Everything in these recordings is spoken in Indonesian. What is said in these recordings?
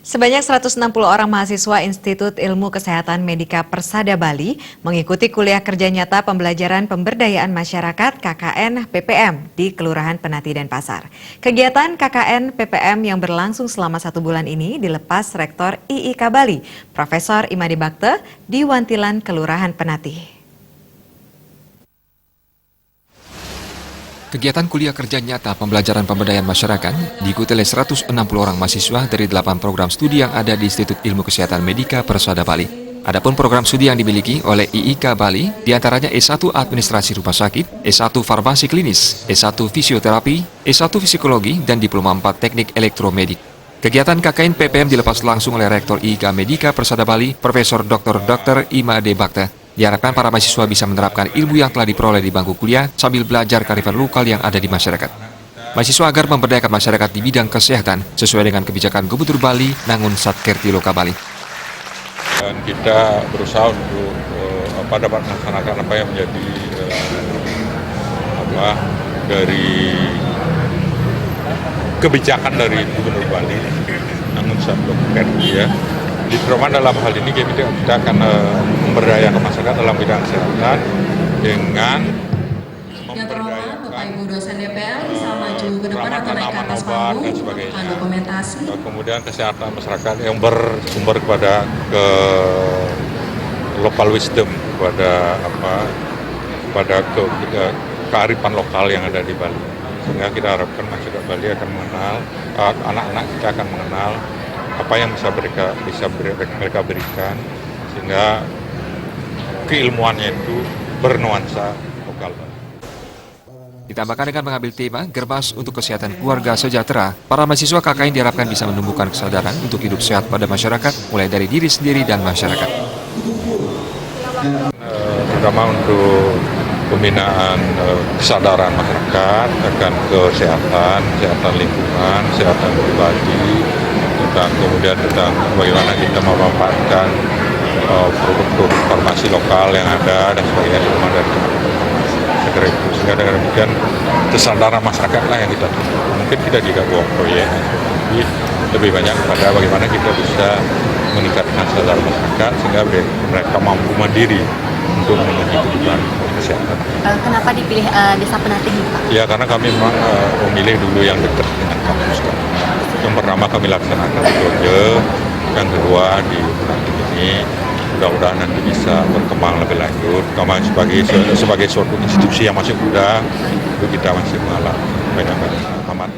Sebanyak 160 orang mahasiswa Institut Ilmu Kesehatan Medika Persada Bali mengikuti kuliah kerja nyata pembelajaran pemberdayaan masyarakat KKN PPM di Kelurahan Penati Denpasar. Kegiatan KKN PPM yang berlangsung selama 1 bulan ini dilepas Rektor IIK Bali, Profesor Imade Bakte di Wantilan Kelurahan Penati. Kegiatan kuliah kerja nyata pembelajaran pemberdayaan masyarakat diikuti oleh 160 orang mahasiswa dari 8 program studi yang ada di Institut Ilmu Kesehatan Medika Persada Bali. Adapun program studi yang dimiliki oleh IIK Bali diantaranya S1 Administrasi Rumah Sakit, S1 Farmasi Klinis, S1 Fisioterapi, S1 Psikologi, dan Diploma 4 Teknik Elektromedik. Kegiatan KKN PPM dilepas langsung oleh Rektor IIK Medika Persada Bali, Profesor Dr. Imade Bakte. Diharapkan para mahasiswa bisa menerapkan ilmu yang telah diperoleh di bangku kuliah sambil belajar kearifan lokal yang ada di masyarakat. Mahasiswa agar memberdayakan masyarakat di bidang kesehatan sesuai dengan kebijakan Gubernur Bali Nangun Satkerti Loka Bali. Dan kita berusaha untuk dapat melaksanakan apa yang menjadi dari kebijakan dari Gubernur Bali Nangun Satkerti ya. Terutama dalam hal ini kita akan memberdayakan masyarakat dalam bidang kesehatan dengan memberdayakan Bapak Ibu dosen DPR bisa maju ke depan atau naik ke atas panggung untuk dokumentasi. Kemudian kesehatan masyarakat yang bersumber kepada local wisdom, kepada kearifan lokal yang ada di Bali. Sehingga kita harapkan masyarakat Bali akan mengenal, anak-anak kita akan mengenal apa yang bisa mereka berikan, sehingga keilmuannya itu bernuansa lokal. Ditambahkan dengan mengambil tema Germas untuk Kesehatan Keluarga Sejahtera, para mahasiswa KKN diharapkan bisa menumbuhkan kesadaran untuk hidup sehat pada masyarakat, mulai dari diri sendiri dan masyarakat. Terutama untuk pembinaan kesadaran masyarakat akan kesehatan lingkungan, kesehatan pribadi, kemudian tentang bagaimana kita memanfaatkan produk-produk farmasi lokal yang ada dan sebagainya semua dari segera itu. Sehingga dengan demikian kesadaran masyarakat lah yang kita tuju. Mungkin kita juga buat proyek, tapi lebih banyak kepada bagaimana kita bisa meningkatkan kesadaran masyarakat sehingga mereka mampu mandiri untuk memenuhi kebutuhan kesehatan. Kenapa dipilih Desa Penati, Pak? Ya, karena kami memang memilih dulu yang dekat dengan kampus kami. Yang pertama kami laksanakan di Jogja, yang kedua di Penati ini. Mudah-mudahan nanti bisa berkembang lebih lanjut. Kami sebagai suatu institusi yang masih muda, itu kita masih mengalami banyak amat.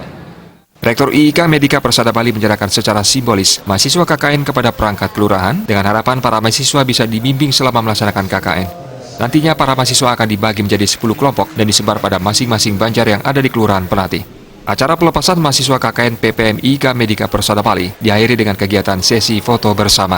Rektor IIK Medika Persada Bali menyerahkan secara simbolis mahasiswa KKN kepada perangkat kelurahan dengan harapan para mahasiswa bisa dibimbing selama melaksanakan KKN. Nantinya para mahasiswa akan dibagi menjadi 10 kelompok dan disebar pada masing-masing banjar yang ada di Kelurahan Penati. Acara pelepasan mahasiswa KKN PPM IIK Medika Persada Bali diakhiri dengan kegiatan sesi foto bersama.